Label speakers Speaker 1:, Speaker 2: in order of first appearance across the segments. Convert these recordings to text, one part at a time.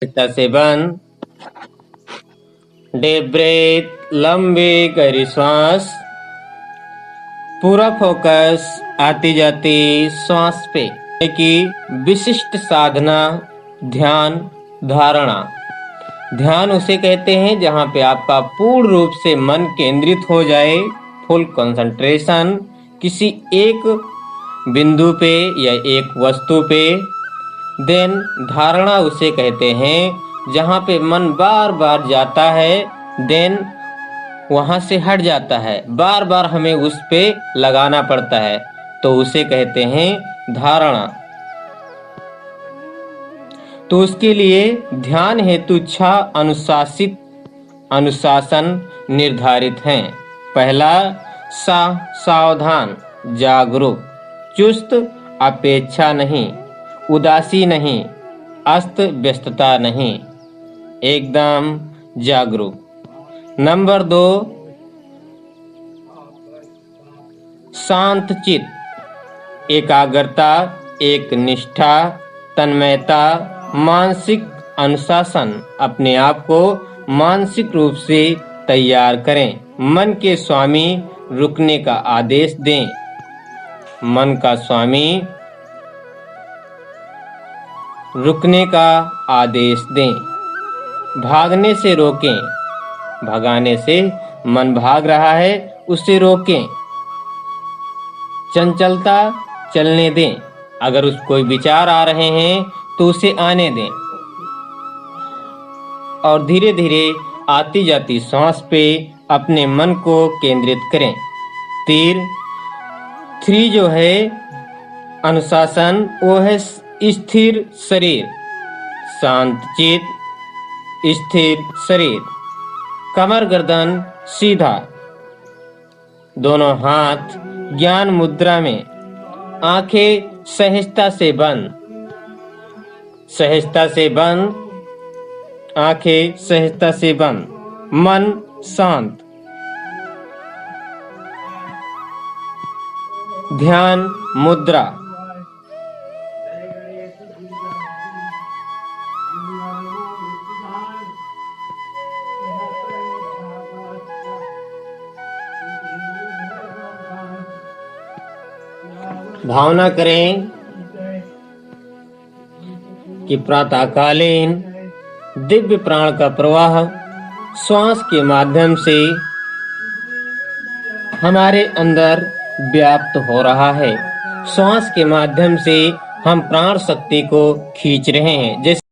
Speaker 1: सहायता से बंद। डीप ब्रेथ, लंबी गहरी सांस। पूरा फोकस आती जाती सांस पे की विशिष्ट साधना ध्यान धारणा। ध्यान उसे कहते हैं जहां पे आपका पूर्ण रूप से मन केंद्रित हो जाए, फुल कंसंट्रेशन किसी एक बिंदु पे या एक वस्तु पे। देन धारणा उसे कहते हैं जहां पे मन बार बार जाता है, देन वहां से हट जाता है, बार बार हमें उस पे लगाना पड़ता है, तो उसे कहते हैं धारणा। तो उसके लिए ध्यान हेतु 6 अनुशासन निर्धारित हैं। पहला, सावधान, जागरूक, चुस्त, अपेक्षा नहीं, उदासी नहीं, अस्त व्यस्तता नहीं, एकदम जागरूक। नंबर 2, शांत चित्त, एकाग्रता, एक निष्ठा, तन्मयता, मानसिक अनुशासन। अपने आप को मानसिक रूप से तैयार करें। मन के स्वामी रुकने का आदेश दें। मन का स्वामी रुकने का आदेश दें। भागने से रोकें, भगाने से मन भाग रहा है उसे रोकें। चंचलता चलने दें, अगर उस कोई विचार आ रहे हैं तो उसे आने दें और धीरे धीरे आती जाती सांस पे अपने मन को केंद्रित करें। 3 जो है अनुशासन, वो है स्थिर शरीर, शांत चित्त, स्थिर शरीर। कमर गर्दन सीधा, दोनों हाथ ज्ञान मुद्रा में, आंखें सहजता से बंद, सहजता से बंद, आंखें सहजता से बंद, मन शांत। ध्यान मुद्रा। भावना करें कि प्रातःकालीन दिव्य प्राण का प्रवाह श्वास के माध्यम से हमारे अंदर व्याप्त हो रहा है। श्वास के माध्यम से हम प्राण शक्ति को खींच रहे हैं। जैसे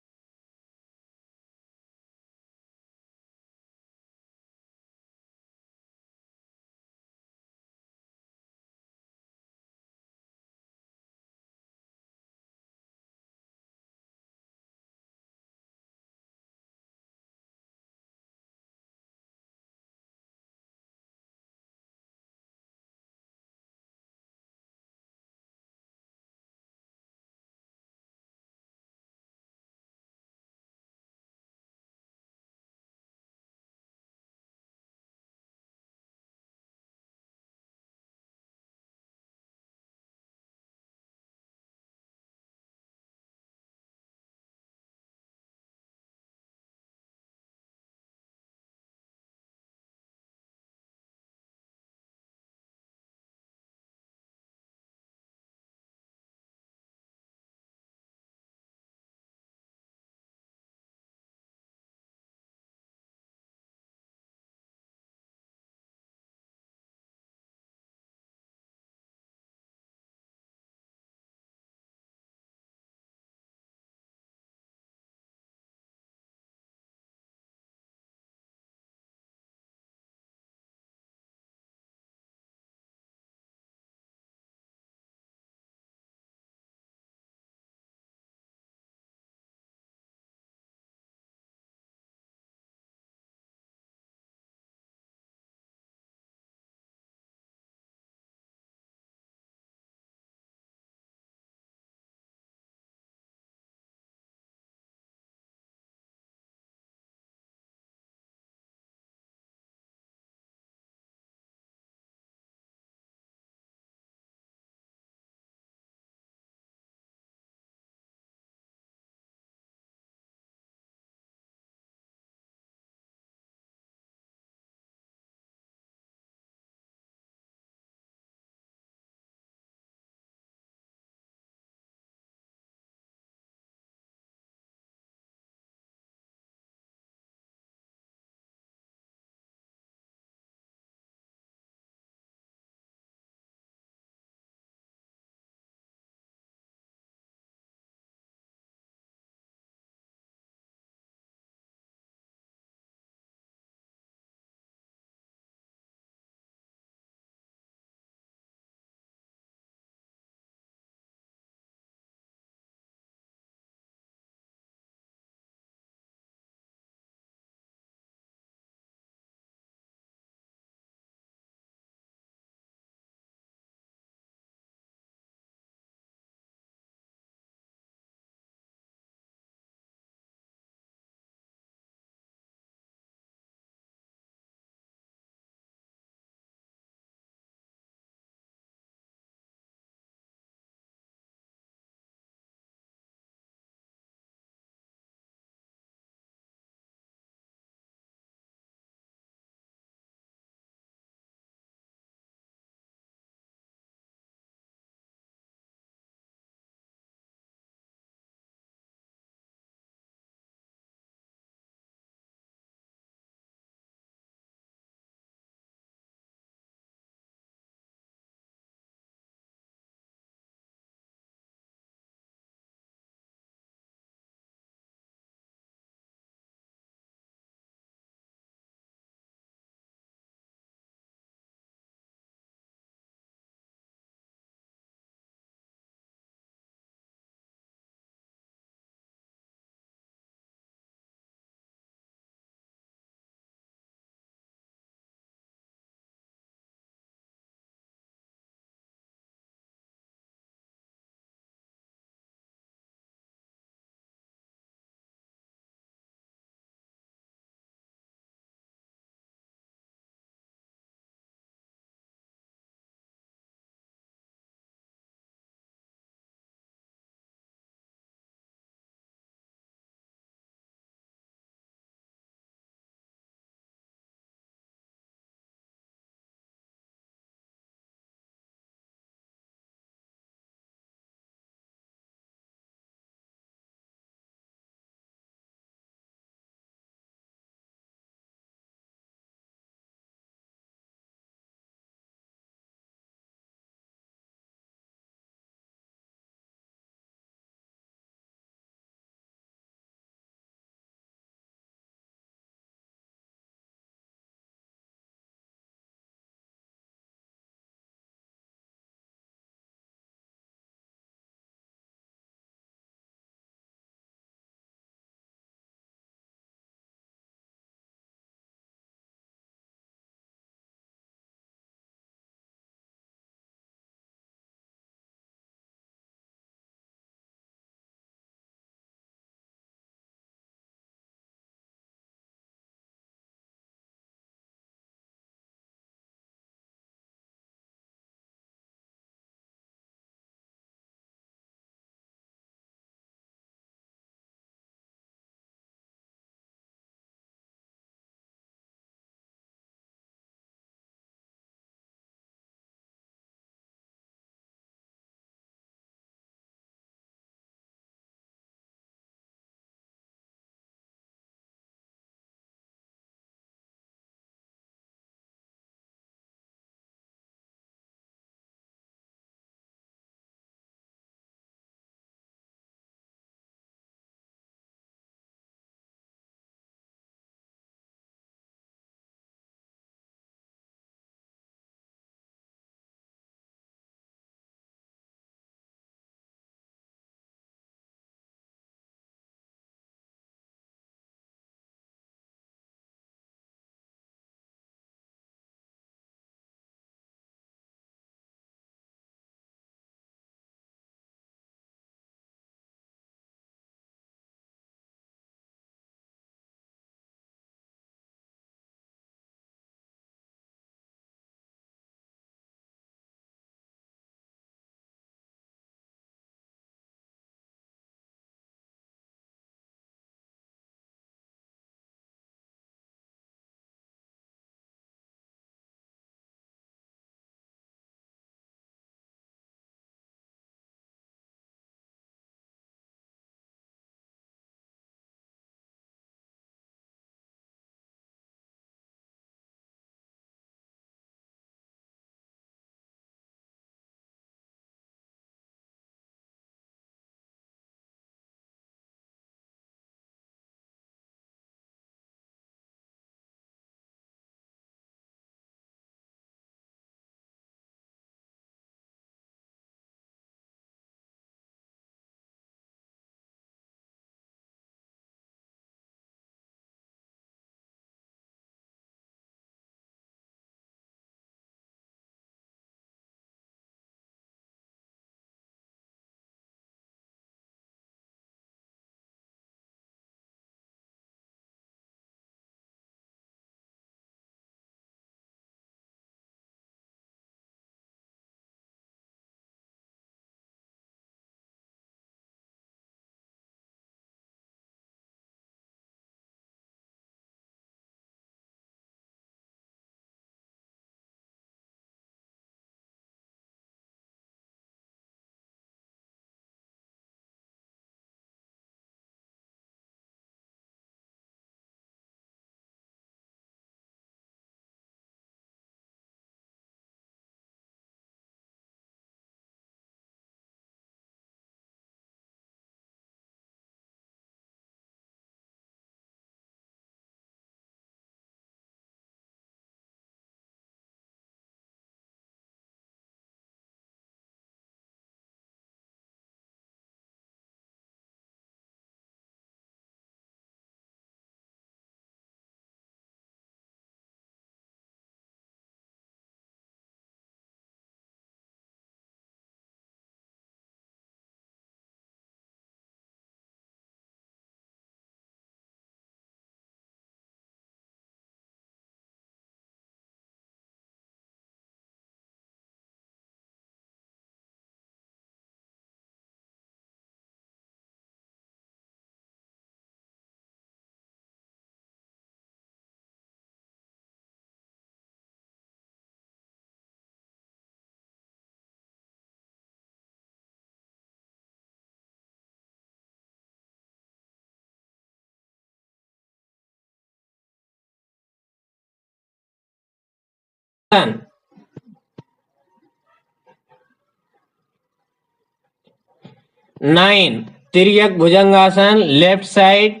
Speaker 1: नाइन, तिर्यक भुजंगासन लेफ्ट साइड,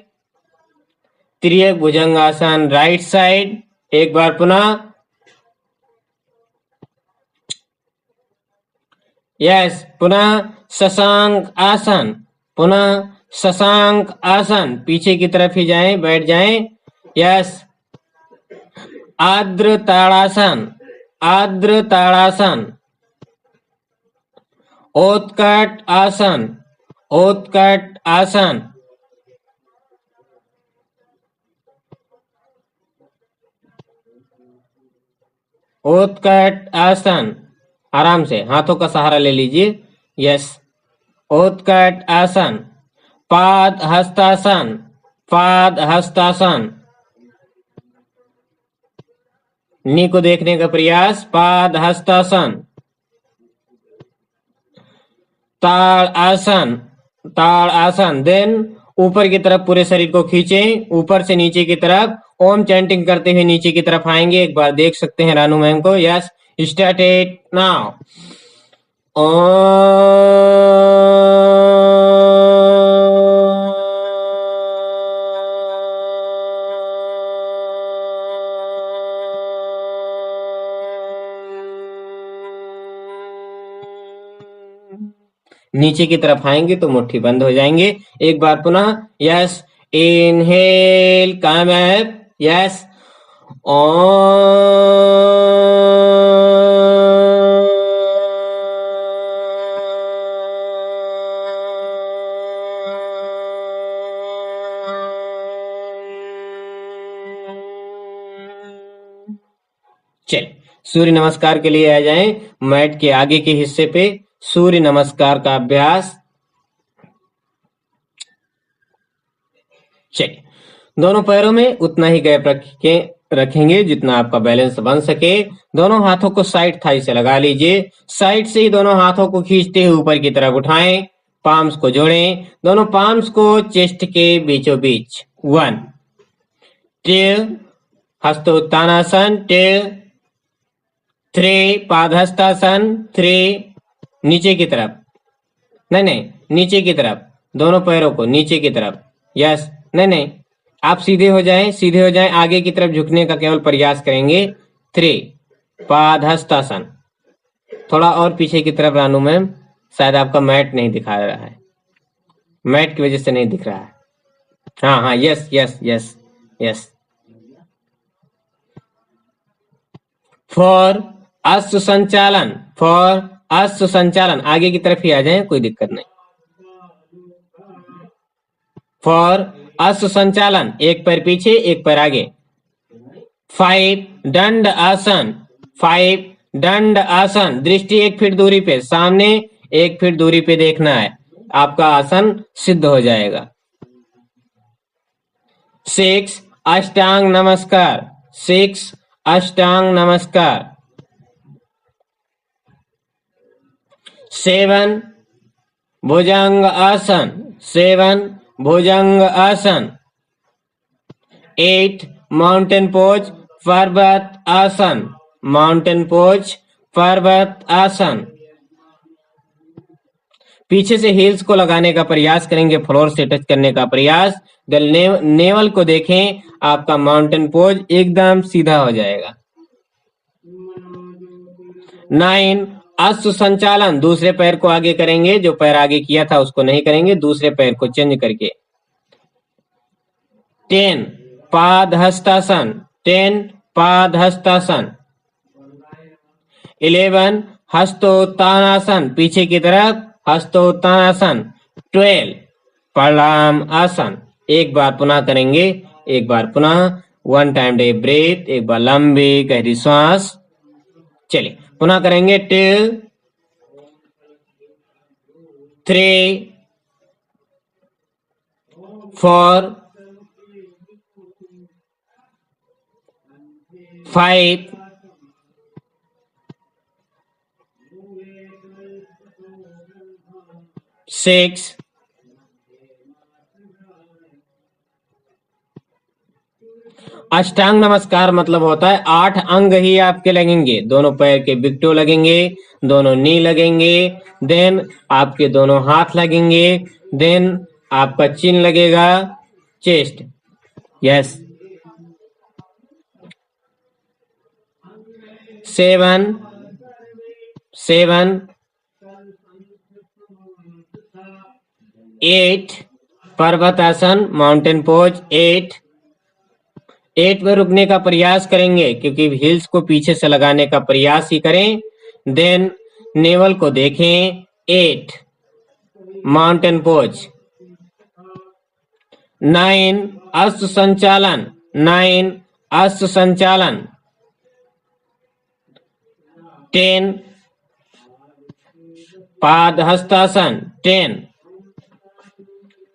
Speaker 1: तिर्यक भुजंगासन राइट साइड। एक बार पुनः, यस, पुनः शशांक आसन, पुनः शशांक आसन, पीछे की तरफ ही जाएं, बैठ जाएं। यस, आर्द्र ताड़ासन, आर्द्र ताड़ासन, उत्कट आसन, उत्कट आसन, उत्कट आसन। आराम से हाथों का सहारा ले लीजिए। यस, उत्कट आसन। पाद हस्तासन, पाद हस्तासन, नी को देखने का प्रयास। पाद हस्तासन। ताड़ आसन, ताड़ आसन। देन ऊपर की तरफ पूरे शरीर को खींचें, ऊपर से नीचे की तरफ ओम चैंटिंग करते हुए नीचे की तरफ आएंगे। एक बार देख सकते हैं रानू मैम को। Yes, start it now. नीचे की तरफ आएंगे तो मुट्ठी बंद हो जाएंगे। एक बार पुनः, yes, inhale, come up, yes, चलिए सूर्य नमस्कार के लिए आ जाएं। मैट के आगे के हिस्से पे सूर्य नमस्कार का अभ्यास। चलिए, दोनों पैरों में उतना ही गैप रखेंगे जितना आपका बैलेंस बन सके। दोनों हाथों को साइड थाई से लगा लीजिए। साइड से ही दोनों हाथों को खींचते हुए ऊपर की तरफ उठाएं। पाम्स को जोड़ें, दोनों पाम्स को चेस्ट के बीचों बीच। 1 2, हस्तोत्तानासन 2 3, पादहस्तासन 3, नीचे की तरफ, नहीं, नीचे की तरफ, दोनों पैरों को नीचे की तरफ। यस, नहीं, आप सीधे हो जाएं, सीधे हो जाएं, आगे की तरफ झुकने का केवल प्रयास करेंगे। 3, पादहस्तासन। थोड़ा और पीछे की तरफ रानू मैम, शायद आपका मैट नहीं दिखा रहा है, मैट की वजह से नहीं दिख रहा है। हाँ, yes yes yes yes. For अश्व संचालन, फॉर अश्व संचालन, आगे की तरफ ही आ जाएं, कोई दिक्कत नहीं। फॉर अश्व संचालन, एक पैर पीछे एक पैर आगे। 5 दंड आसन, 5 दंड आसन, दृष्टि 1 फीट दूरी पे, सामने 1 फीट दूरी पे देखना है, आपका आसन सिद्ध हो जाएगा। 6 अष्टांग नमस्कार, 6 अष्टांग नमस्कार। 7 भुजंग आसन, 7 भुजंग आसन। 8 माउंटेन पोज, पर्वत आसन, माउंटेन पोज, पर्वत आसन। पीछे से हील्स को लगाने का प्रयास करेंगे, फ्लोर से टच करने का प्रयास। नेवल को देखें, आपका माउंटेन पोज एकदम सीधा हो जाएगा। 9 अश्व संचालन, दूसरे पैर को आगे करेंगे, जो पैर आगे किया था उसको नहीं करेंगे, दूसरे पैर को चेंज करके। 10 पाद हस्तासन, 10 पाद हस्तासन। 11 हस्तोत्तानासन, पीछे की तरफ हस्तोत्तानासन। 12 प्रणाम आसन। एक बार पुनः करेंगे, एक बार पुनः, 1 टाइम डे ब्रेथ, एक बार लंबी गहरी श्वास। चलिए पुनः करेंगे। 2 3 4 5 6 अष्टांग नमस्कार मतलब होता है 8 अंग ही आपके लगेंगे, दोनों पैर के बिग टो लगेंगे, दोनों नी लगेंगे, देन आपके दोनों हाथ लगेंगे, देन आपका चिन लगेगा, चेस्ट। यस। 7 7 8 पर्वतासन माउंटेन पोज 8 में रुकने का प्रयास करेंगे क्योंकि हिल्स को पीछे से लगाने का प्रयास ही करें। देन नेवल को देखें 8 माउंटेन पोज। 9 अश्व संचालन 9 अश्व संचालन। 10 पाद हस्तासन 10।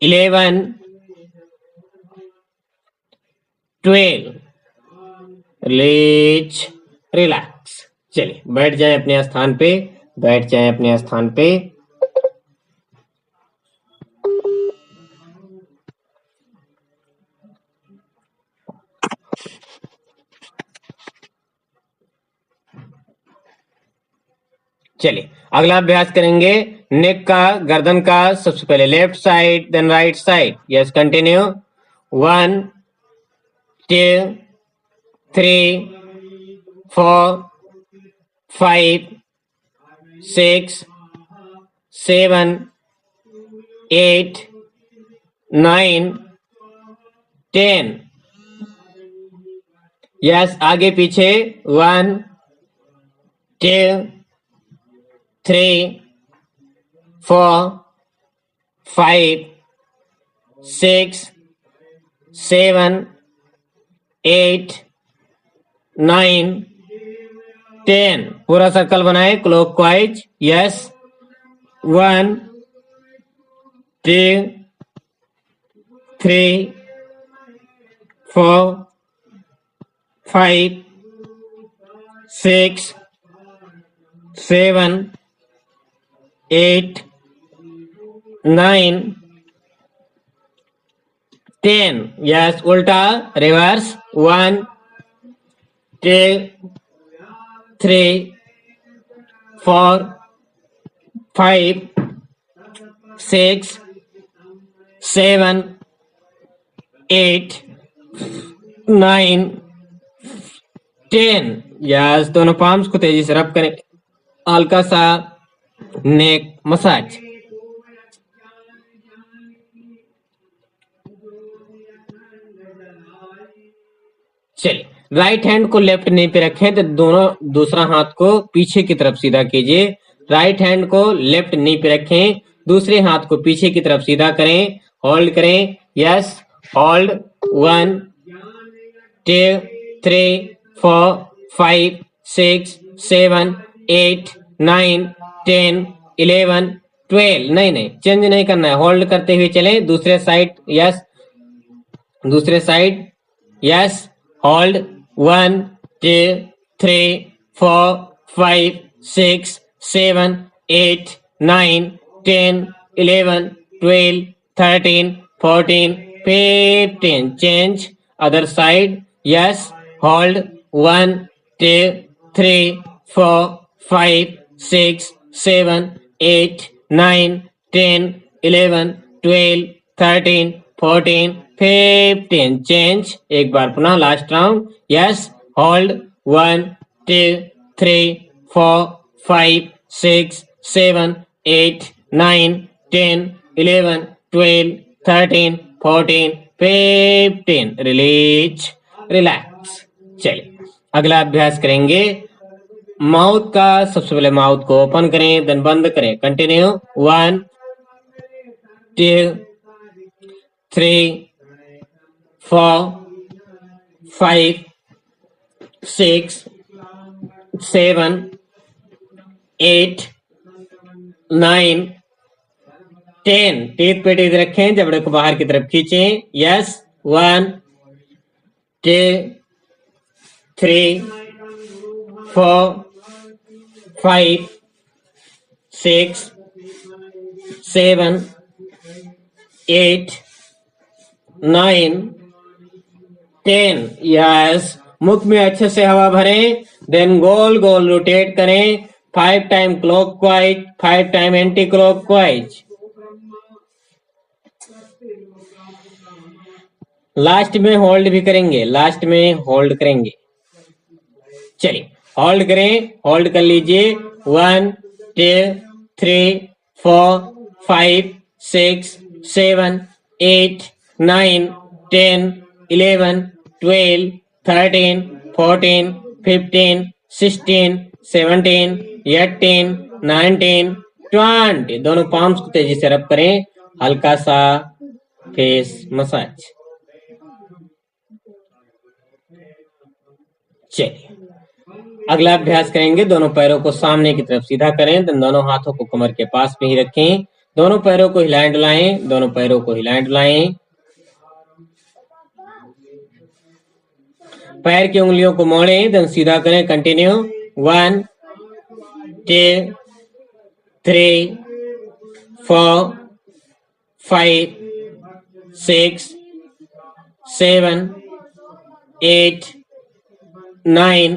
Speaker 1: 11 12 release relax. चलिए बैठ जाएं अपने स्थान पे, बैठ जाएं अपने स्थान पे। चलिए अगला अभ्यास करेंगे नेक का, गर्दन का। सबसे पहले left side then right side. Yes continue. 1 2 3 4 5 6 7 8 9 10। Yes आगे पीछे 1 2 3 4 5 6 7 8 9 10। पूरा सर्कल बनाए क्लॉकवाइज। यस 1 2 3 4 5 6 7 8 9 10। यस उल्टा रिवर्स 1 2 3 4 5 6 7 8 9 10। यस दोनों पाम्स को तेजी से रब करें, हल्का सा नेक मसाज। चलिए राइट हैंड को लेफ्ट नी पे रखें तो दोनों दूसरा हाथ को पीछे की तरफ सीधा कीजिए। राइट हैंड को लेफ्ट नी पे रखें, दूसरे हाथ को पीछे की तरफ सीधा करें, होल्ड करें। Yes hold 1 2 3 4 5 6 7 8 9 10 11 12। नहीं चेंज नहीं करना है, होल्ड करते हुए चलें। दूसरे साइड। यस दूसरे side. Yes hold 1 2 3 4 5 6 7 8 9 10 11 12 13 14 15। Change other side. Yes hold 1 2 3 4 5 6 7 8 9 10 11 12 13 14 15। Change एक बार पुनः last round. Yes hold 1 2 3 4 5 6 7 8 9 10 11 12 13 14 15। Release relax. चलिए अगला अभ्यास करेंगे माउथ का। सबसे पहले माउथ को ओपन करें देन बंद करें। कंटिन्यू 1 2 3 4 5 6 7 8 9 10। टीथ पे टीथ रखें, जबड़े को बाहर की तरफ खींचें। Yes 1 2 3 4 5 6 7 8 9 10, yes. मुख में अच्छे से हवा भरें, देन गोल गोल रोटेट करें, 5 time clockwise, 5 time anti clockwise. Last में होल्ड भी करेंगे, लास्ट में होल्ड करेंगे। चलिए होल्ड करें, होल्ड कर लीजिए। 1 2 3 4 5 6 7 8 9 10 11 12 13 14 15 16 17 18 19 20। दोनों पाम्स को तेजी से रब करें, हल्का सा फेस मसाज। चलिए अगला अभ्यास करेंगे। दोनों पैरों को सामने की तरफ सीधा करें, दोनों हाथों को कमर के पास में ही रखें, दोनों पैरों को हिलाएं डुलाएं, दोनों पैरों को हिलाएं डुलाएं। पैर की उंगलियों को मोड़ें, देन सीधा करें, कंटिन्यू। 1 2 3 4 5 6 7 8 9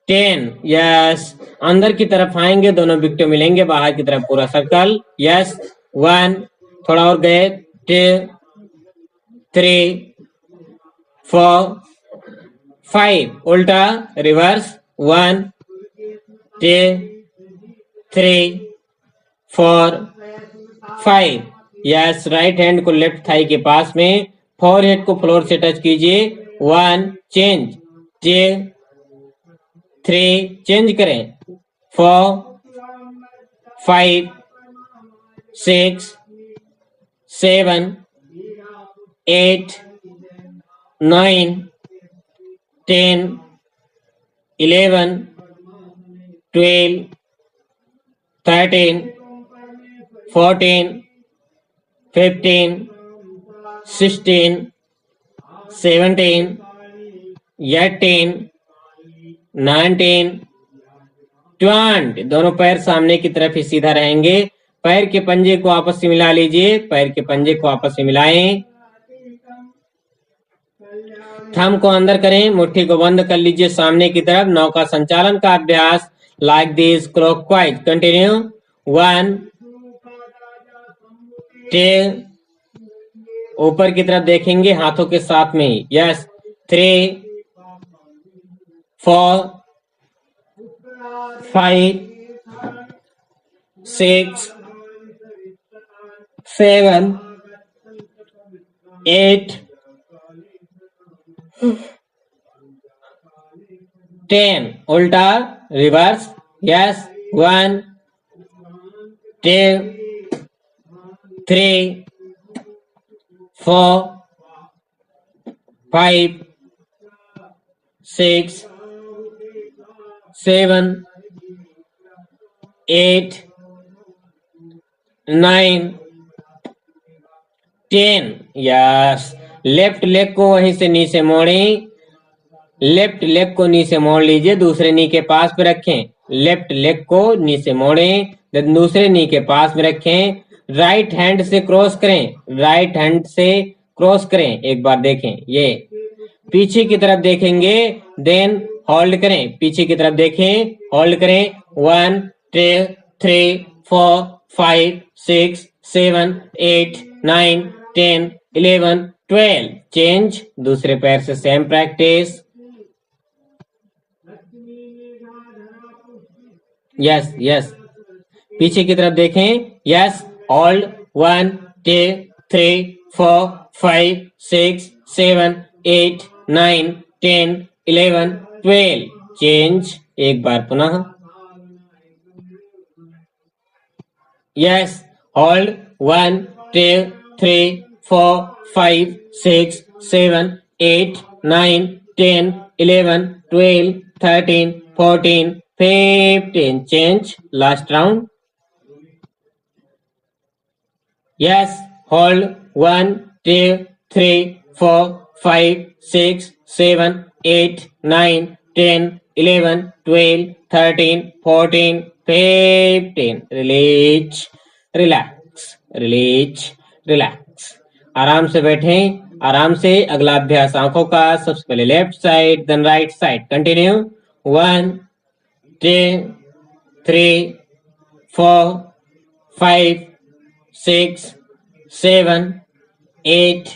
Speaker 1: 10, यस। अंदर की तरफ आएंगे, दोनों विकटो मिलेंगे, बाहर की तरफ पूरा सर्कल, यस। 1, थोड़ा और गए, 2 3 4 5, उल्टा रिवर्स, 1 2 3 4 5, यस। राइट हैंड को लेफ्ट थाई के पास में, फोरहेड को फ्लोर से टच कीजिए। 1 चेंज, 2 3 चेंज करें, 4 5 6 7 8 9 10 11 12 13 14 15 16 17 18 19 20। दोनों पैर सामने की तरफ ही सीधा रहेंगे। पैर के पंजे को आपस में मिला लीजिए, पैर के पंजे को आपस में मिलाएं। थंब को अंदर करें, मुट्ठी को बंद कर लीजिए सामने की तरफ। नौका संचालन का अभ्यास लाइक दिस क्लॉकवाइज, कंटिन्यू। 1 2, ऊपर की तरफ देखेंगे हाथों के साथ में ही, यस। 3 4 5 6 7 8 10, उल्टा reverse, yes. 1 2 3 4 5 6 7 8 9 10, yes. Left leg को वहीं से नी से मोड़ें, लेफ्ट लेग को नी से मोड़ लीजिए, दूसरे नी के पास में रखें। लेफ्ट लेग को नी से मोड़ें, दूसरे नी के पास में रखें। राइट हैंड से क्रॉस करें, राइट हैंड से क्रॉस करें। एक बार देखें, ये पीछे की तरफ देखेंगे, देन होल्ड करें, पीछे की तरफ देखें, होल्ड करें। 1 2 3 4 5 6 7 8 9 10 11 12, चेंज। दूसरे पैर से सेम प्रैक्टिस, यस यस। पीछे की तरफ देखें, यस। Hold 1 2 3 4 5 6 7 8 9 10 11 12, change. एक बार पुनः, yes. Hold 1 2 3 4 5 6 7 8 9 10 11 12 13 14 15, change. Last round. Yes. Hold 1 2 3 4 5 6 7 8 9 10 11 12 13 14 15. Release, relax, release, relax. आराम से बैठें, आराम से। अगला अभ्यास आंखों का, सबसे पहले left side then right side. Continue. 1 2 3 4 5 6 7 8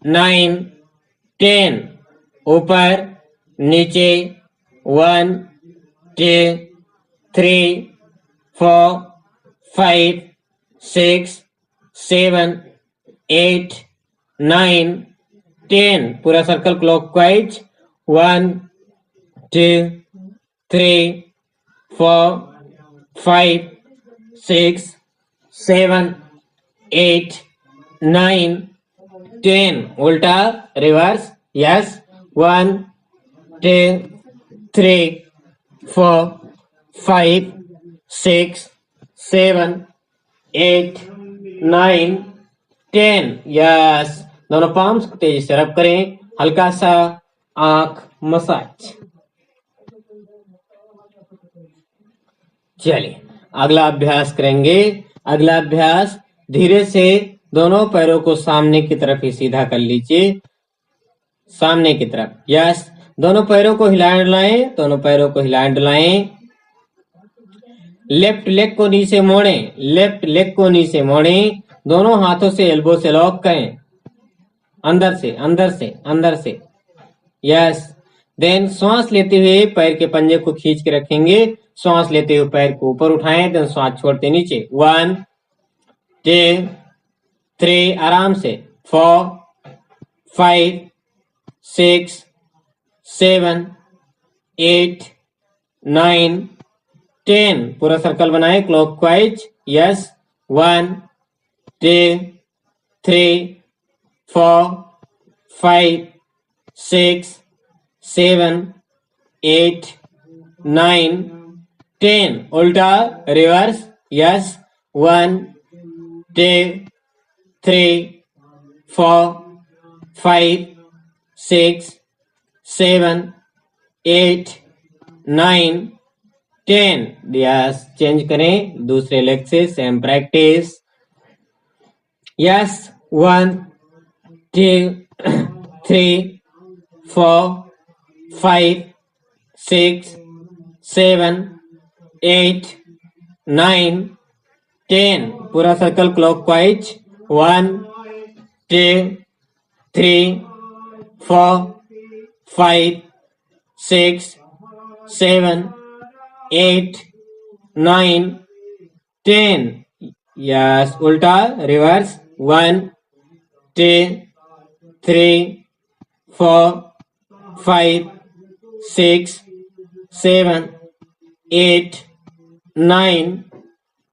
Speaker 1: 9 10। ऊपर नीचे। 1 2 3 4 5 6 7 8 9 10। पूरा सर्कल क्लॉकवाइज। 1 2 3 4 5 6 7 8 9 10। उल्टा रिवर्स। यस। 1 2 3 4 5 6 7 8 9 10। यस। दोनों पाम्स को तेजी से रब करें। हल्का सा आंख मसाज। चलिए अगला अभ्यास करेंगे। अगला अभ्यास धीरे से दोनों पैरों को सामने की तरफ ही सीधा कर लीजिए। सामने की तरफ। यस। दोनों पैरों को हिलाएं डुलाएं। दोनों पैरों को हिलाएं डुलाएं। लेफ्ट लेग को नीचे मोड़ें। लेफ्ट लेग को नीचे मोड़ें। दोनों हाथों से एल्बो से लॉक करें। अंदर से अंदर से अंदर से। यस। देन श्वास लेते हुए पैर के पंजे को खींच के रखेंगे। श्वास लेते हुए पैर को ऊपर उठाएं। देन श्वास छोड़ते नीचे। 1 2 3 आराम से। 4 5 6 7 8 9 10। पूरा सर्कल बनाए क्लॉकवाइज। यस। 1 2 3 4 5 6 7 8 9 10। उल्टा रिवर्स। यस। 1 2 3 4 5 6 7 8 9 10। यस। चेंज करें दूसरे लेग से। Same practice. यस। 1 2 3 4 5 6 7 8 9 10। पूरा सर्कल क्लॉकवाइज। 1 2 3 4 5 6 7 8 9 10। यस। उल्टा रिवर्स। 1 2 3 4 5 6 7 8 9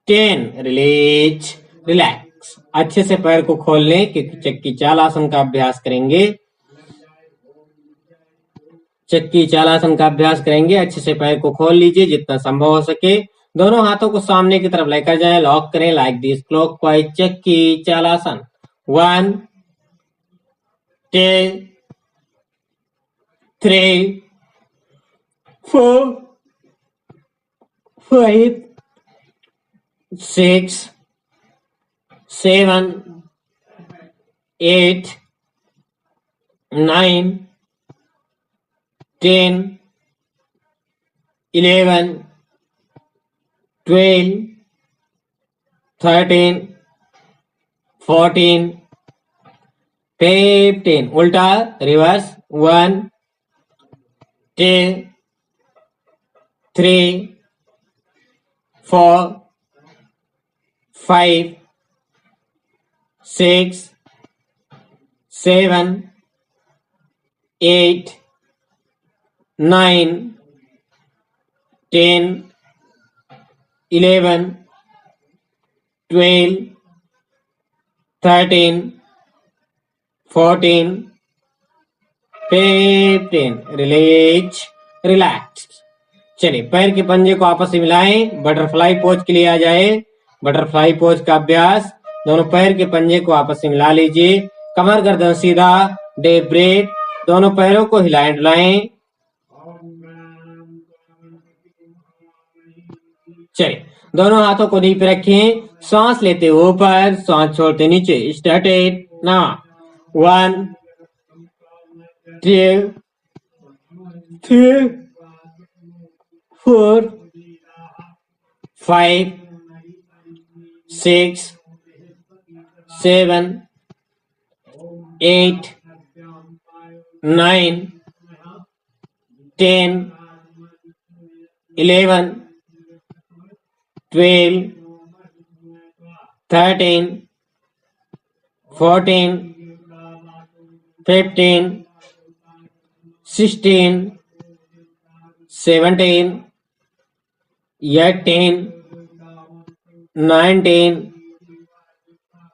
Speaker 1: 10। रिलीज। रिलैक्स। अच्छे से पैर को खोल लें क्योंकि चक्की चाल आसन का अभ्यास करेंगे। चक्की चाल आसन का अभ्यास करेंगे। अच्छे से पैर को खोल लीजिए जितना संभव हो सके। दोनों हाथों को सामने की तरफ लेकर जाएं। लॉक करें लाइक दिस क्लॉकवाइज। चक्की चाल आसन। 1 2 3 4 5 6 7 8 9 10 11 12 13 14 15। उल्टा रिवर्स। 1 2 3 4 5 6 7 8 9 10 11 12 13 14 15। रिलीज। रिलैक्स। चलिए पैर के पंजे को आपस में मिलाएं। बटरफ्लाई पोज के लिए आ जाए। बटरफ्लाई पोज का अभ्यास। दोनों पैर के पंजे को आपस में मिला लीजिए। कमर गर्दन सीधा। Deep breath. दोनों पैरों को हिलाएं डुलाएं। चलिए दोनों हाथों को नी पे रखें। सांस लेते ऊपर, सांस छोड़ते नीचे। Started now. 1 2, 3, 4, 5, 6, 7, 8, 9, 10, 11, 12, 13, 14, 15, 16, 17, 18, 19,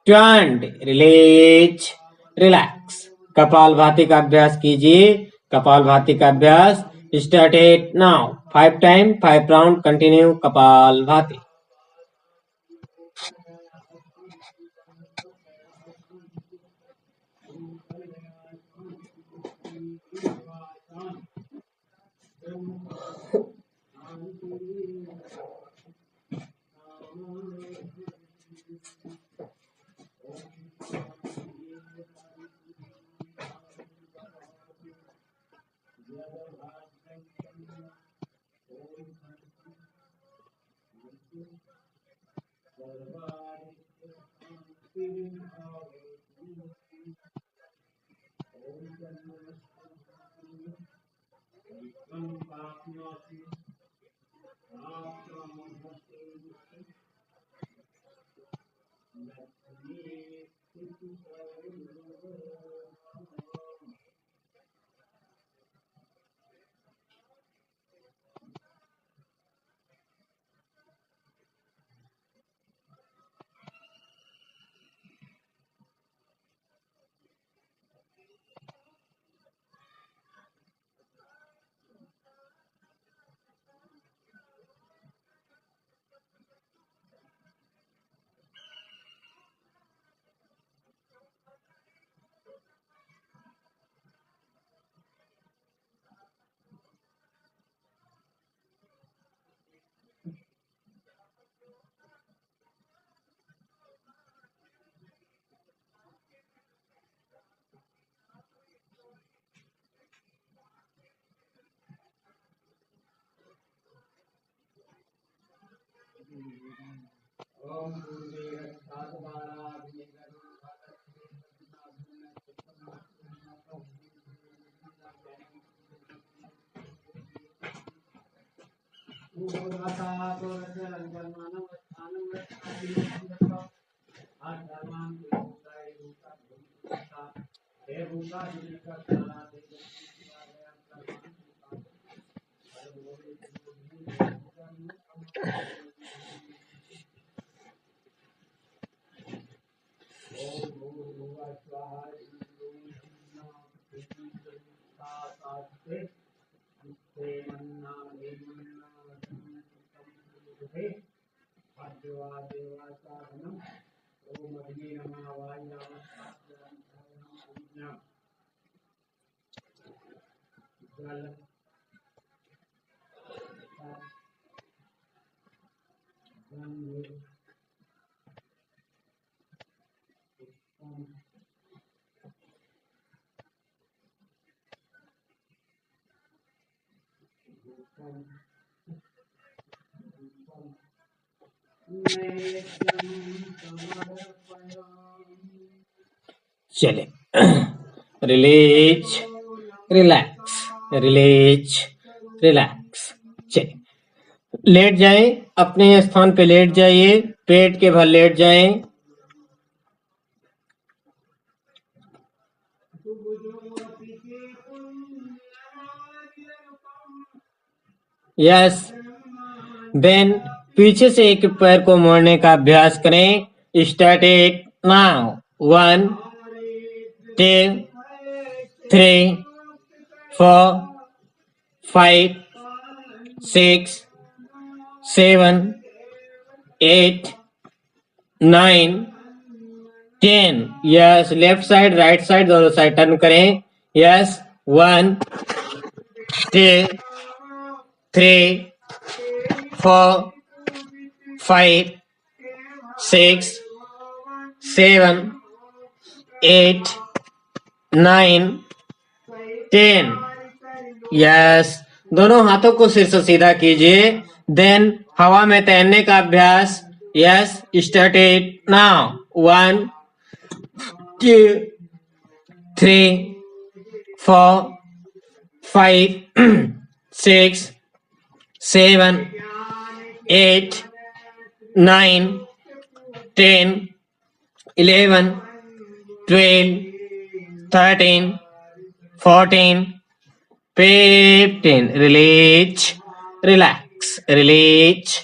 Speaker 1: 20. Release, relax. कपालभाति का अभ्यास कीजिए। कपालभाति का अभ्यास started now. 5 time 5 round continue कपालभाति। चले, रिलीज, रिलैक्स, रिलीज, रिलैक्स। चलिए, लेट जाएं, अपने स्थान पे लेट जाइए, पेट के बल लेट जाएं। यस, देन पीछे से एक पैर को मोड़ने का अभ्यास करें। Start it now. 1, 2, 3, 4, 5, 6, 7, 8, 9, 10। Yes, left side right side दोनों साइड टर्न करें। यस, 1, 2, 3, 4, 5, 6, 7, 8, 9, 10। यस, दोनों हाथों को सिर से सीधा कीजिए। देन हवा में तैरने का अभ्यास। Yes, start it now. 1 2 3 4 5 6 7 8 9 10 11 12 13 14 15। Release, relax, release,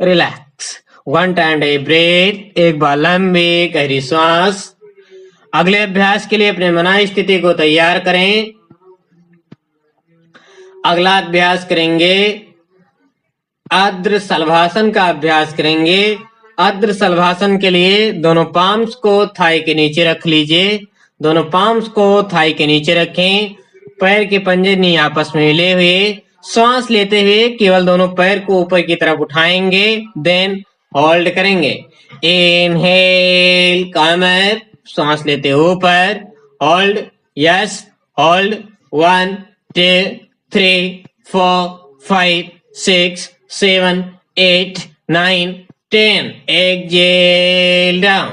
Speaker 1: relax. 1 time deep breath. एक बार लंबी गहरी सांस। अगले अभ्यास के लिए अपने मनाई स्थिति को तैयार करें। अगला अभ्यास करेंगे, आर्द्र सलभासन का अभ्यास करेंगे। आर्द्र सलभासन के लिए दोनों पाम्स को थाई के नीचे रख लीजिए। दोनों पाम्स को थाई के नीचे रखें। पैर के पंजे नहीं आपस में मिले हुए। सांस लेते हुए केवल दोनों पैर को ऊपर की तरफ उठाएंगे। देन होल्ड करेंगे। इनहेल, कम अप, सांस लेते ऊपर। Hold, yes, hold. 1 2 3 4 5 6 7 8 9 10। Exhale down.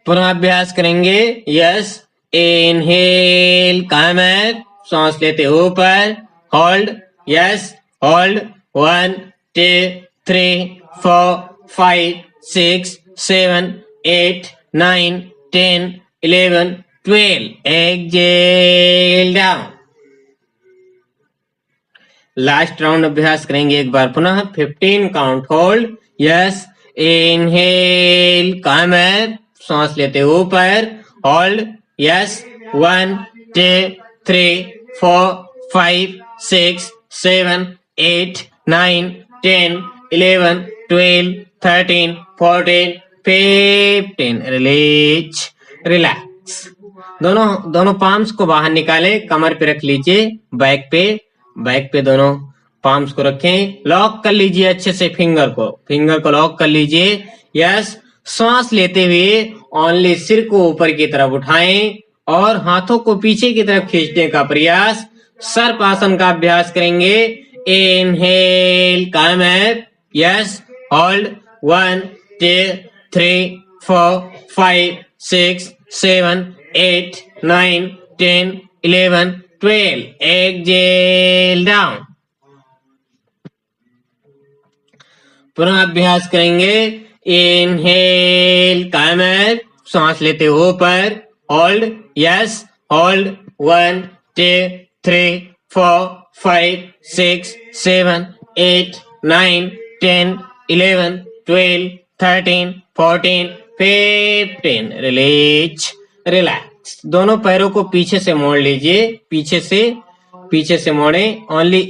Speaker 1: पुनः अभ्यास करेंगे। यस, इनहेल, कम अप, सांस लेते ऊपर। Hold, yes, hold. 1 2 3 4 5 6 7 8 9 10 11 12। Exhale down. Last round अभ्यास करेंगे एक बार पुनः। 15 count hold. Yes, inhale, come up, सांस लेते ऊपर। Hold, yes, 1 2 3 4 5 6 7 8 9 10 11 12 13 14 15। Release, relax. दोनों पाम्स को बाहर निकाले, कमर पे रख लीजिए। बैक पे दोनों पाम्स को रखें। लॉक कर लीजिए अच्छे से फिंगर को लॉक कर लीजिए। यस, सांस लेते हुए ओनली सिर को ऊपर की तरफ उठाएं और हाथों को पीछे की तरफ खींचने का प्रयास। सर्पासन का अभ्यास करेंगे। Inhale, come up, yes, hold. 1 2 3 4 5 6 7 8 9 10 11 12। Exhale down. पुनः अभ्यास करेंगे। इनहेल, कम अप, सांस लेते ऊपर। Hold, yes, hold. 1 2 3 4 5 6 7 8 9 10 11 12 13 14 15। Release, relax. दोनों पैरों को पीछे से मोड़ लीजिए। पीछे से मोड़े। ओनली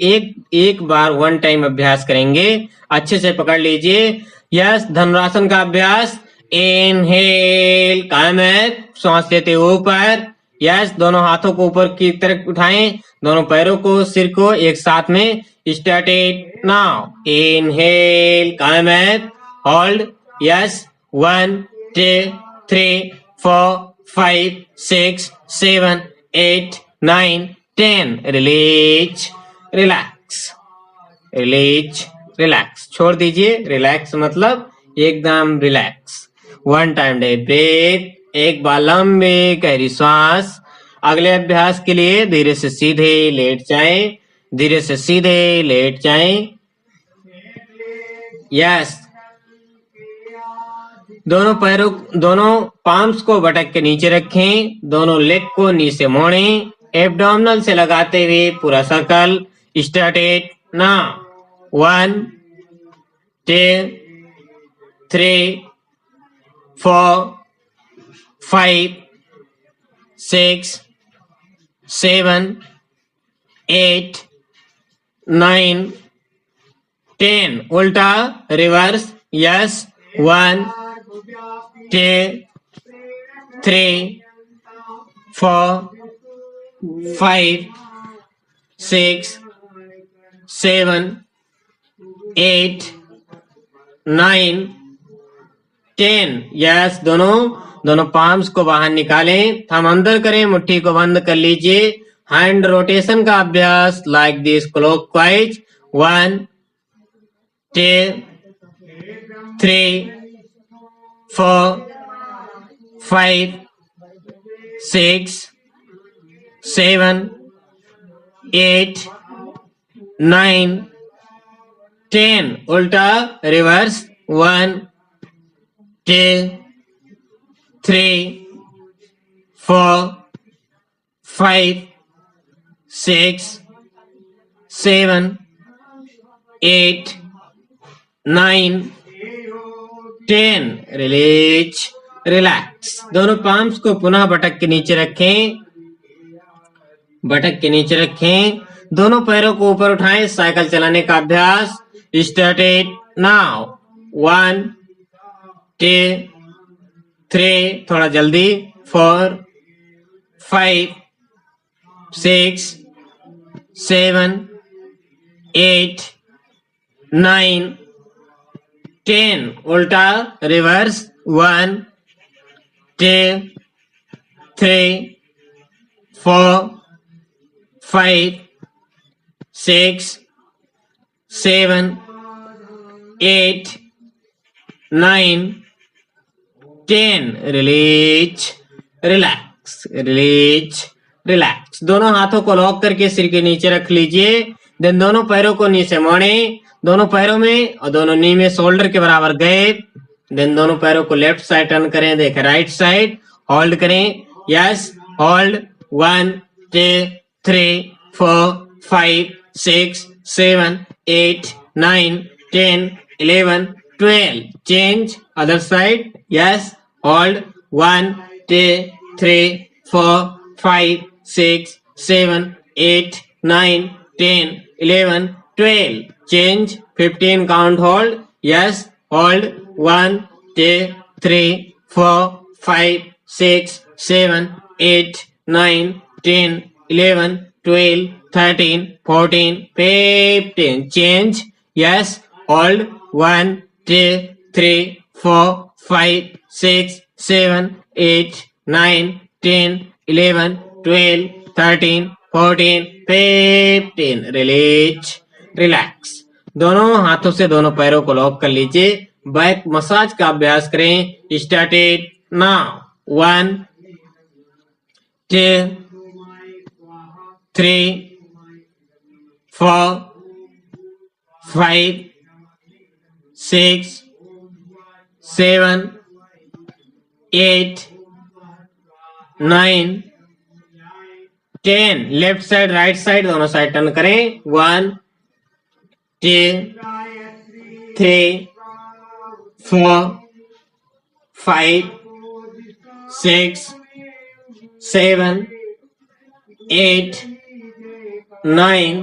Speaker 1: एक बार 1 टाइम अभ्यास करेंगे। अच्छे से पकड़ लीजिए। यस, धनुरासन का अभ्यास। इनहेल, कम अप, सांस लेते ऊपर। यस, दोनों हाथों को ऊपर की तरफ उठाएं। दोनों पैरों को, सिर को एक साथ में। Start it now. Inhale, come up, hold, yes, 1 2 3 4 5 6 7 8 9 10। Release, relax, release, relax. छोड़ दीजिए। रिलैक्स मतलब एकदम रिलैक्स। 1 time deep breath. एक बार लंबी गहरी सांस। अगले अभ्यास के लिए धीरे से सीधे लेट जाएं। धीरे से सीधे लेट जाएं। यस, दोनों पाम्स को बटक के नीचे रखें। दोनों लेग को नीचे मोड़ें। एब्डोमिनल से लगाते हुए पूरा सर्कल। Start it now. 1 2 3 4 5 6 7 8 9 10। उल्टा, रिवर्स। यस, 1 2 3 4 5 6 7 8 9 10। यस, दोनों पाम्स को बाहर निकालें, थंब अंदर करें, मुट्ठी को बंद कर लीजिए। हैंड रोटेशन का अभ्यास लाइक दिस क्लॉकवाइज 1 2 3 4 5 6 7 8 9 10 उल्टा रिवर्स 1 2 3 4 5 6 7 8 9 10 रिलीज रिलैक्स। दोनों पाम्स को पुनः बटक के नीचे रखें, बटक के नीचे रखें, दोनों पैरों को ऊपर उठाएं। साइकिल चलाने का अभ्यास स्टार्टेड नाउ 1 2 3 थोड़ा जल्दी 4 5 6 7 8 9 10 उल्टा reverse 1 2 3 4 5 6 7 8 9 10 release relax release relax. दोनों हाथों को लॉक करके सिर के नीचे रख लीजिए। देन दोनों पैरों को नीचे मोड़े, दोनों पैरों में और दोनों नी में शोल्डर के बराबर गए। देन दोनों पैरों को लेफ्ट साइड टर्न करें, देखें राइट साइड, होल्ड करें, yes hold 1 2 3 4 5 6 7 8 9 10 11 12 change other side, yes hold 1 2 3 4 5 6 7 8 9 10 11 12 change 15 count hold, yes hold 1 2 3 4 5 6 7 8 9 10 11 12 13 14 15 change, yes hold 1 2 3 4 5 6 7 8 9 10 11 12 13 14 15 release relax. दोनों हाथों से दोनों पैरों को लॉक कर लीजिए। बैक मसाज का अभ्यास करें, started now 1 2 3 4 5 6 7 8 9 10 left side right side दोनों साइड टर्न करें 1 2 3 4 5 6 7 8 9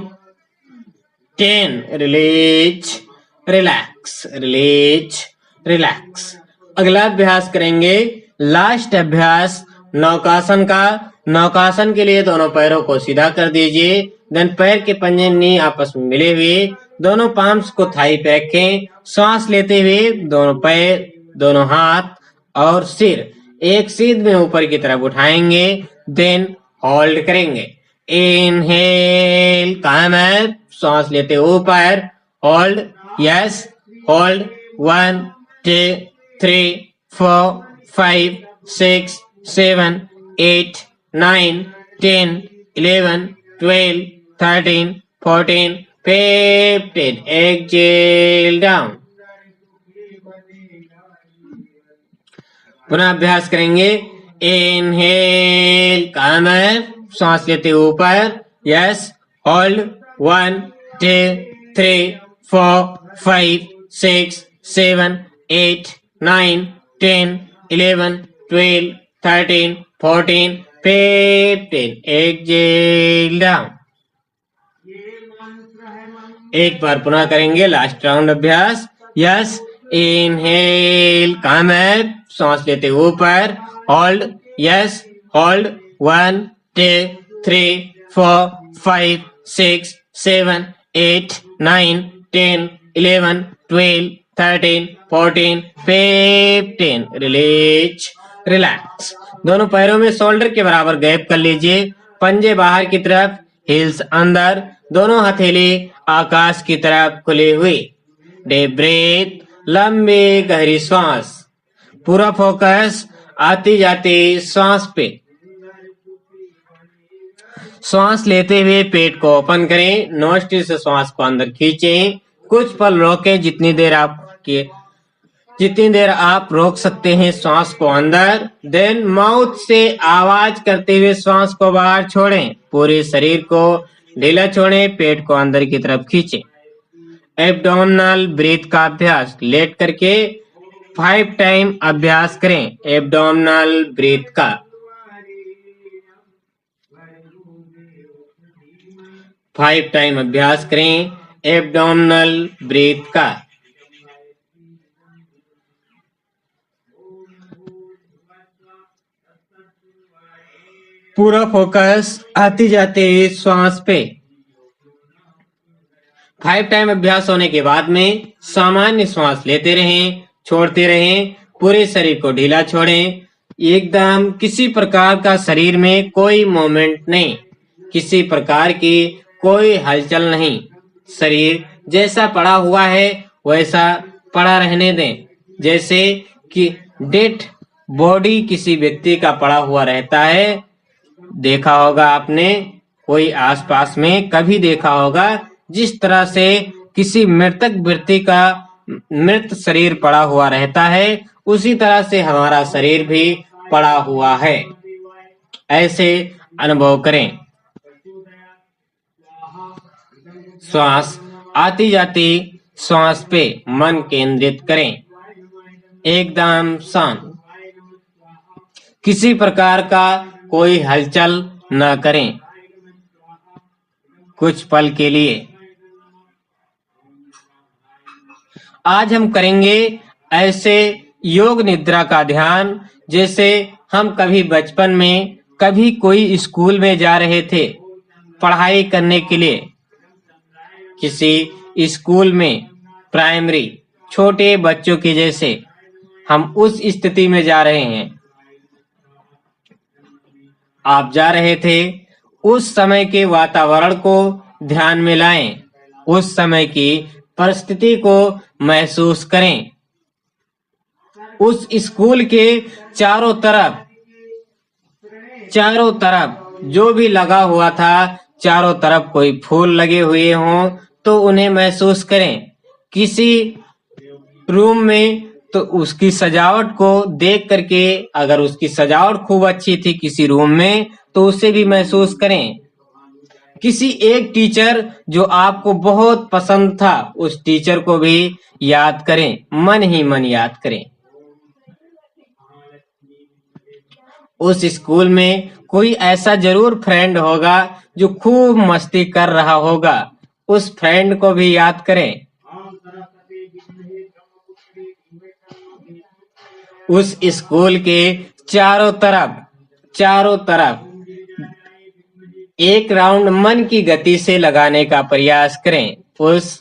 Speaker 1: 10 रिलीज रिलैक्स रिलीज रिलैक्स। अगला अभ्यास करेंगे लास्ट अभ्यास नौकासन का। नौकासन के लिए दोनों पैरों को सीधा कर दीजिए। देन पैर के पंजे नी आपस में मिले हुए, दोनों पाम्स को थाई पे रखें। सांस लेते हुए दोनों पैर, दोनों हाथ और सिर एक सीध में ऊपर की तरफ उठाएंगे। देन होल्ड करेंगे। इनहेल कम अप, सांस लेते ऊपर, hold, yes hold 1 2 3 4 5 6 7 8 9 10 11 12 13 14 15 exhale down. पुनः अभ्यास करेंगे। इनहेल कम अप, सांस लेते ऊपर, यस होल्ड 1 2 3 4 5 6 7 8 9 10 11 12 13 14 15 एक्सेल डाउन। एक बार पुनः करेंगे लास्ट राउंड अभ्यास। यस इनहेल कम अप, सांस लेते ऊपर, hold, yes hold 1 2 3 4 5 6 7 8 9 10 11 12 13 14 15 release relax. दोनों पैरों में शोल्डर के बराबर गैप कर लीजिए। पंजे बाहर की तरफ, हील्स अंदर, दोनों हथेली आकाश की तरफ खुली हुई। डीप ब्रीथ, लंबी गहरी श्वास। पूरा फोकस आती जाती श्वास पे। श्वास लेते हुए पेट को ओपन करें, नोस्ट्रिल से श्वास को अंदर खींचें। कुछ पल रोकें, जितनी देर आप रोक सकते हैं श्वास को अंदर। देन माउथ से आवाज करते हुए श्वास को बाहर छोड़ें। पूरे शरीर को ढीला छोड़ें, पेट को अंदर की तरफ खींचें। एब्डोमिनल ब्रीथ का अभ्यास लेट करके 5 टाइम अभ्यास करें। एब्डोमिनल ब्रीथ का 5 टाइम अभ्यास करें। एब्डोमिनल ब्रीथ का पूरा फोकस आती जाती श्वास पे। 5 टाइम अभ्यास होने के बाद में सामान्य श्वास लेते रहें, छोड़ते रहें। पूरे शरीर को ढीला छोड़ें। एकदम किसी प्रकार का शरीर में कोई मूवमेंट नहीं, किसी प्रकार की कोई हलचल नहीं। शरीर जैसा पड़ा हुआ है वैसा पड़ा रहने दें। जैसे कि डेड बॉडी किसी व्यक्ति का पड़ा हुआ रहता है, देखा होगा आपने, कोई आसपास में कभी देखा होगा, जिस तरह से किसी मृतक व्यक्ति का मृत शरीर पड़ा हुआ रहता है, उसी तरह से हमारा शरीर भी पड़ा हुआ है। ऐसे अनुभव करें। श्वास आती जाती श्वास पे मन केंद्रित करें। एकदम शांत, किसी प्रकार का कोई हलचल न करें कुछ पल के लिए। आज हम करेंगे ऐसे योग निद्रा का ध्यान जैसे हम कभी बचपन में कभी कोई स्कूल में जा रहे थे पढ़ाई करने के लिए। किसी स्कूल में प्राइमरी छोटे बच्चों के जैसे हम उस स्थिति में जा रहे हैं। आप जा रहे थे, उस समय के वातावरण को ध्यान में लाएं, उस समय की परिस्थिति को महसूस करें। उस स्कूल के चारों तरफ जो भी लगा हुआ था, चारों तरफ कोई फूल लगे हुए हों तो उन्हें महसूस करें। किसी रूम में तो उसकी सजावट को देख करके, अगर उसकी सजावट खूब अच्छी थी किसी रूम में तो उसे भी महसूस करें। किसी एक टीचर जो आपको बहुत पसंद था, उस टीचर को भी याद करें, मन ही मन याद करें। उस स्कूल में कोई ऐसा जरूर फ्रेंड होगा जो खूब मस्ती कर रहा होगा, उस फ्रेंड को भी याद करें। उस स्कूल के चारों तरफ एक राउंड मन की गति से लगाने का प्रयास करें। उस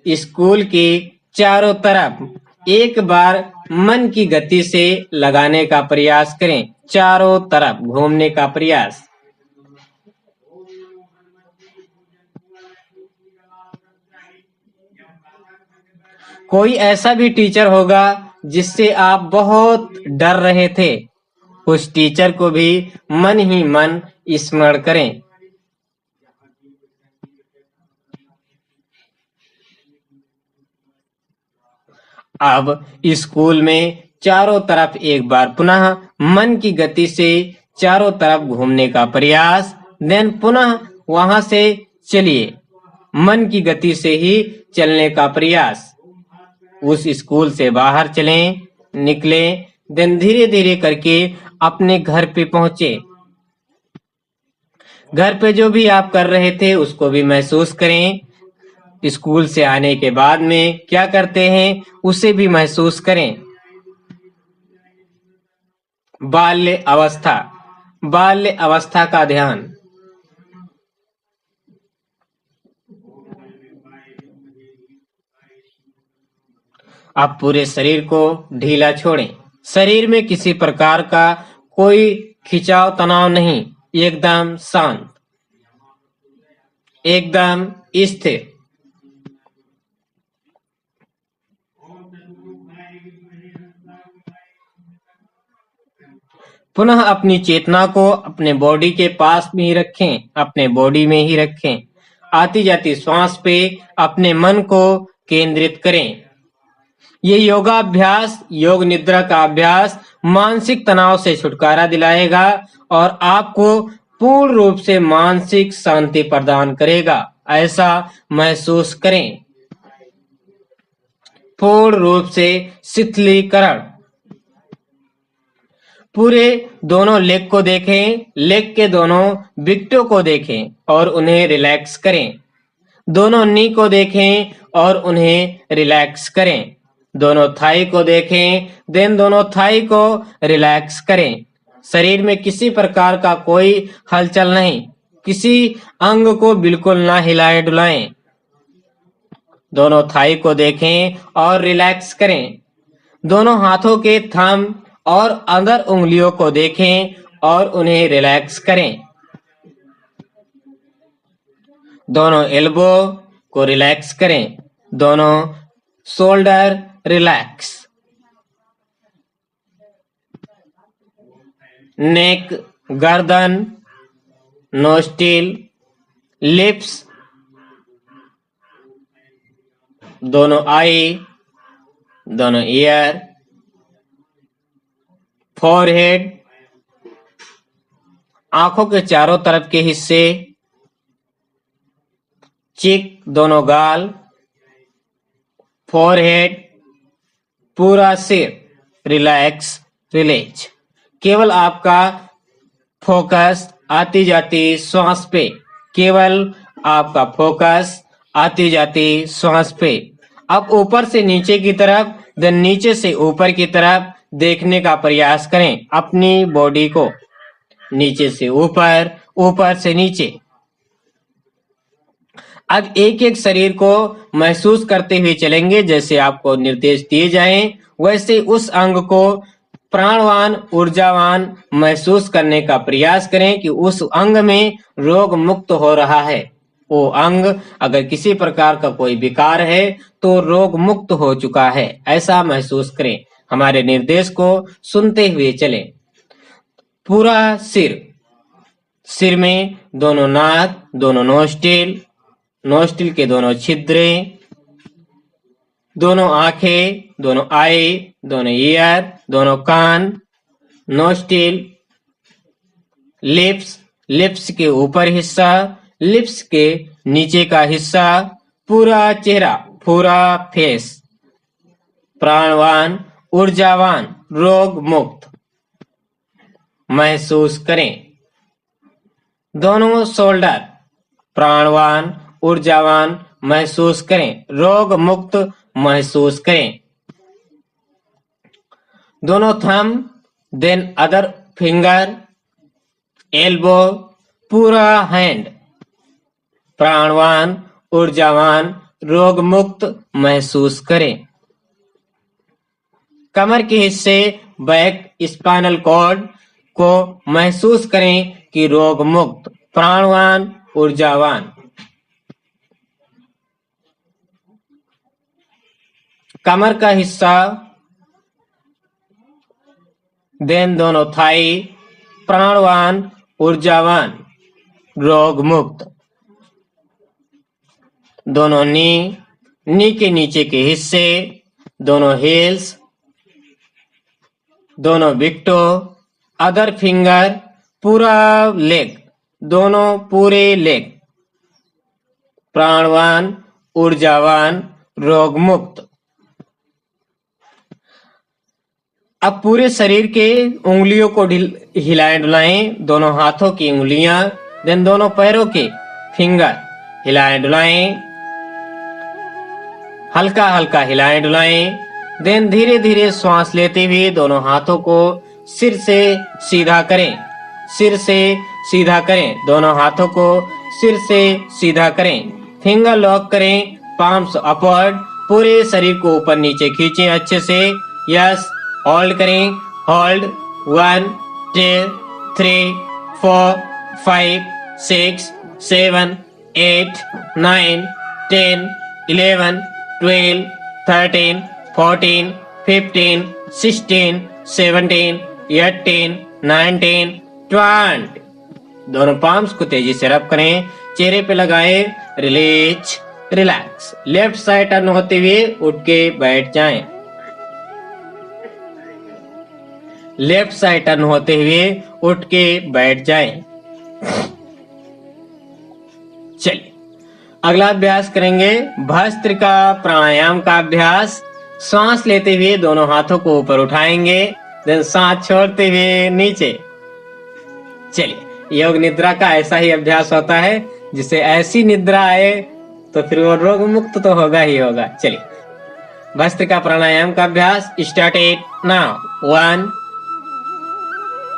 Speaker 1: स्कूल के चारों तरफ एक बार मन की गति से लगाने का प्रयास करें, चारों तरफ घूमने का प्रयास। कोई ऐसा भी टीचर होगा जिससे आप बहुत डर रहे थे, उस टीचर को भी मन ही मन स्मरण करें। अब स्कूल में चारों तरफ एक बार पुनः मन की गति से चारों तरफ घूमने का प्रयास। देन पुनः वहां से चलिए, मन की गति से ही चलने का प्रयास। उस स्कूल से बाहर चलें, निकलें, देन धीरे धीरे करके अपने घर पे पहुंचे। घर पे जो भी आप कर रहे थे उसको भी महसूस करें। स्कूल से आने के बाद में क्या करते हैं उसे भी महसूस करें। बाल्य अवस्था का ध्यान। अब पूरे शरीर को ढीला छोड़ें। शरीर में किसी प्रकार का कोई खिंचाव तनाव नहीं, एकदम शांत, एकदम स्थिर। पुनः अपनी चेतना को अपने बॉडी के पास में ही रखें, अपने बॉडी में ही रखें। आती जाती श्वास पे अपने मन को केंद्रित करें। ये योगाभ्यास, योग निद्रा का अभ्यास मानसिक तनाव से छुटकारा दिलाएगा और आपको पूर्ण रूप से मानसिक शांति प्रदान करेगा। ऐसा महसूस करें। पूर्ण रूप से शिथिलीकरण। पूरे दोनों लेग को देखें, लेग के दोनों बिक्टों को देखें और उन्हें रिलैक्स करें। दोनों नी को देखें और उन्हें रिलैक्स करें। दोनों थाई को देखें, देन दोनों थाई को रिलैक्स करें। शरीर में किसी प्रकार का कोई हलचल नहीं, किसी अंग को बिल्कुल ना हिलाएं डुलाएं। दोनों थाई को देखें और रिलैक्स करें। दोनों हाथों के थंब और अंदर उंगलियों को देखें और उन्हें रिलैक्स करें। दोनों एल्बो को रिलैक्स करें। दोनों शोल्डर रिलैक्स। नेक, गर्दन, नोस्टिल, लिप्स, दोनों आई, दोनों ईयर, फोरहेड, आंखों के चारों तरफ के हिस्से, चिक, दोनों गाल, फोरहेड, पूरा सिर रिलैक्स, रिलैक्स। केवल आपका फोकस आती जाती श्वास पे, केवल आपका फोकस आती जाती श्वास पे। अब ऊपर से नीचे की तरफ, देन नीचे से ऊपर की तरफ देखने का प्रयास करें अपनी बॉडी को। नीचे से ऊपर, ऊपर से नीचे। अब एक एक शरीर को महसूस करते हुए चलेंगे। जैसे आपको निर्देश दिए जाएं, वैसे उस अंग को प्राणवान, ऊर्जावान महसूस करने का प्रयास करें कि उस अंग में रोग मुक्त हो रहा है। वो अंग अगर किसी प्रकार का कोई विकार है तो रोग मुक्त हो चुका है, ऐसा महसूस करें। हमारे निर्देश को सुनते हुए चलें। पूरा सिर, सिर में दोनों नाक, दोनों नोस्टिल, नोस्टिल के दोनों छिद्रें, दोनों आंखें, दोनों आई, दोनों ईयर, दोनों कान, नोस्टिल, लिप्स, लिप्स के ऊपर हिस्सा, लिप्स के नीचे का हिस्सा, पूरा चेहरा, पूरा फेस प्राणवान, ऊर्जावान, रोग मुक्त महसूस करें। दोनों शोल्डर प्राणवान, ऊर्जावान महसूस करें, रोग मुक्त महसूस करें। दोनों thumb, then other finger, elbow, पूरा हैंड प्राणवान, ऊर्जावान, रोग मुक्त महसूस करें। कमर के हिस्से, बैक, स्पाइनल कॉर्ड को महसूस करें कि रोग मुक्त, प्राणवान, ऊर्जावान। कमर का हिस्सा, देन दोनों थाई, प्राणवान, ऊर्जावान, रोग मुक्त। दोनों नी के नीचे के हिस्से, दोनों हील्स, दोनों बिक्टो, अदर फिंगर, पूरा लेग, दोनों पूरे लेग प्राणवान, ऊर्जावान, रोग मुक्त। अब पूरे शरीर के उंगलियों को हिलाएं डुलाएं। दोनों हाथों की उंगलियां, देन दोनों पैरों के फिंगर हिलाएं डुलाएं, हल्का हल्का हिलाएं डुलाएं। देन धीरे धीरे श्वास लेते हुए दोनों हाथों को सिर से सीधा करें, सिर से सीधा करें। दोनों हाथों को सिर से सीधा करें। फिंगर लॉक करें, पाम्स अपवर्ड। पूरे शरीर को ऊपर नीचे खींचें अच्छे से। यस, होल्ड करें, होल्ड 1 2 3 4 5 6 7 8 9 10 11 12 13 14 15 16 17 18 19 20। दोनों पाम्स को तेजी से रब करें, चेहरे पे लगाएं, release, relax. Left side turn होते हुए उठ के बैठ जाएं। लेफ्ट साइड टर्न होते हुए उठ के बैठ जाएं। चलिए अगला अभ्यास करेंगे भस्त्रिका प्राणायाम का अभ्यास। सांस लेते हुए दोनों हाथों को ऊपर उठाएंगे, देन सांस छोड़ते हुए नीचे। चलिए योग निद्रा का ऐसा ही अभ्यास होता है, जिसे ऐसी निद्रा आए तो फिर वो रोग मुक्त तो होगा ही होगा। चलिए भस्त्रिका प्राणायाम का अभ्यास स्टार्टेड नाउ। 1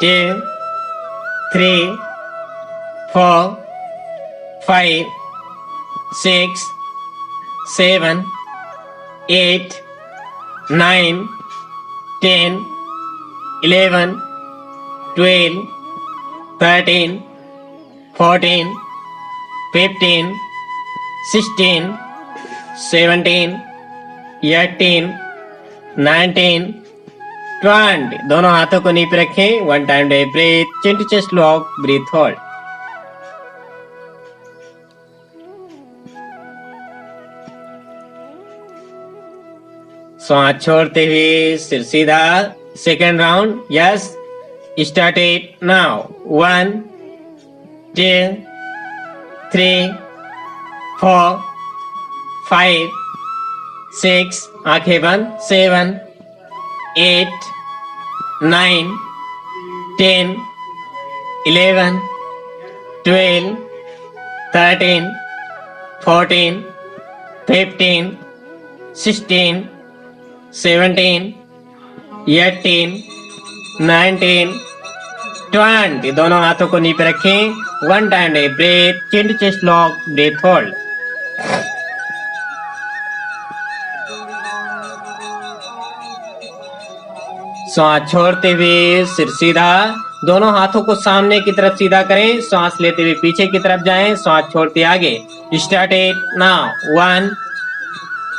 Speaker 1: 2 3 4 5 6 7 8 9 10 11 12 13 14 15 16 17 18 19 20। दोनों हाथों को नीचे रखें। 1 time deep breath, chin to chest lock, breath hold. सांस छोड़ते हुए सिर सीधा। Second round, yes started now. 1 2 3 4 5 6, आंखें बंद, 7 8 9 10 11 12 13 14 15 16 17 18 19 20। दोनों हाथों को नी पे रखें। 1 time deep breath, chin to chest lock, breath hold. सांस छोड़ते हुए सिर सीधा। दोनों हाथों को सामने की तरफ सीधा करें। सांस लेते हुए पीछे की तरफ जाएं, सांस छोड़ते आगे। Started now. 1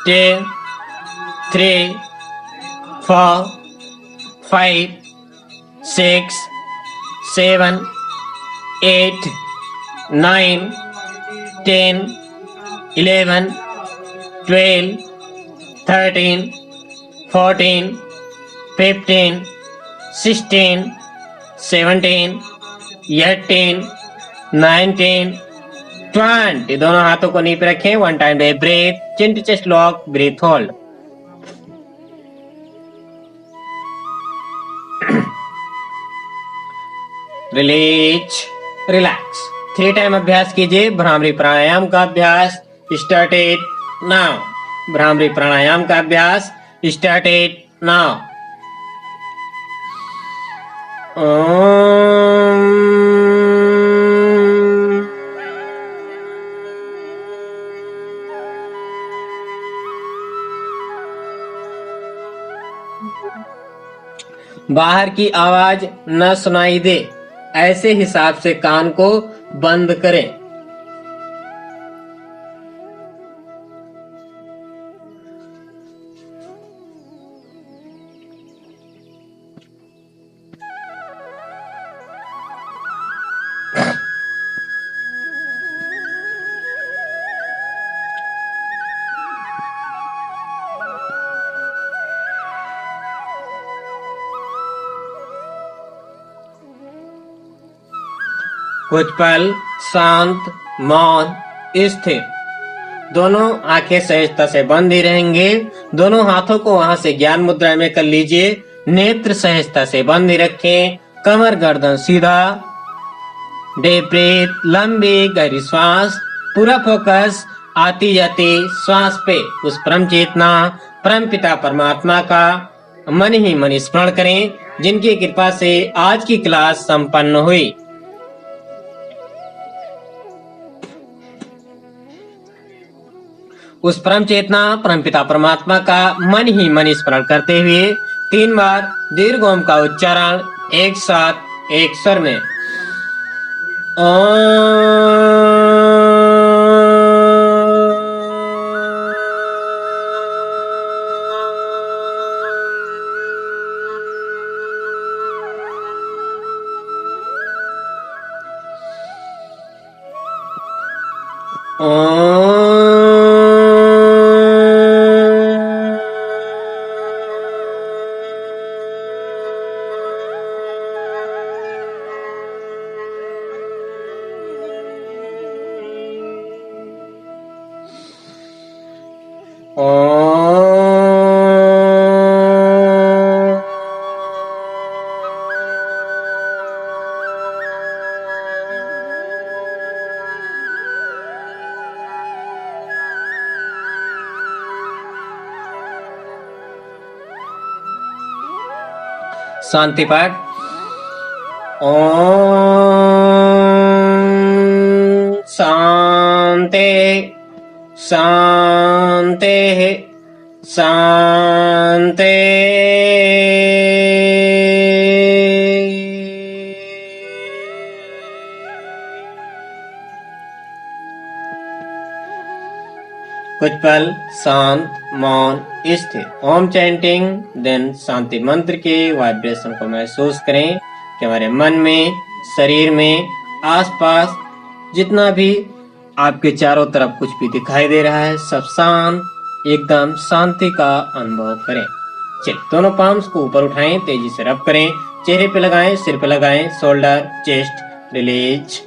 Speaker 1: 2 3 4 5 6 7 8 9 10 11 12 13 14 15 16 17 18 19 20। दोनों हाथों को नी पे रखें। 1 time deep breath, chin to chest lock, breath hold. Release, relax. 3 time अभ्यास कीजिए। भ्रामरी प्राणायाम का अभ्यास स्टार्टेड नाउ। भ्रामरी प्राणायाम का अभ्यास स्टार्टेड नाउ। बाहर की आवाज न सुनाई दे, ऐसे हिसाब से कान को बंद करें। कुछ पल शांत, मौन, स्थिर। दोनों आंखें सहजता से बंद ही रहेंगे। दोनों हाथों को वहां से ज्ञान मुद्रा में कर लीजिए। नेत्र सहजता से बंद ही रखें। कमर गर्दन सीधा। डीप ब्रीथ, लंबी गहरी श्वास। पूरा फोकस आती जाती श्वास पे। उस परम चेतना, परम पिता परमात्मा का मन ही मन स्मरण करें, जिनकी कृपा से आज की क्लास संपन्न हुई। उस परम चेतना, परम पिता परमात्मा का मन ही मन स्मरण करते हुए 3 बार दीर्घ ओम का उच्चारण एक साथ एक स्वर में। शांति पाठ। ओम शांति शांति शांति। कुछ पल शांत मौन स्थिर ओम चैंटिंग देन शांति मंत्र के वाइब्रेशन को महसूस करें कि हमारे मन में, शरीर में, आसपास जितना भी आपके चारों तरफ कुछ भी दिखाई दे रहा है सब शांत, एकदम शांति का अनुभव करें। चलिए दोनों पाम्स को ऊपर उठाएं, तेजी से रब करें, चेहरे पे लगाएं, सिर पे लगाएं, शोल्डर, चेस्ट, रिलीज।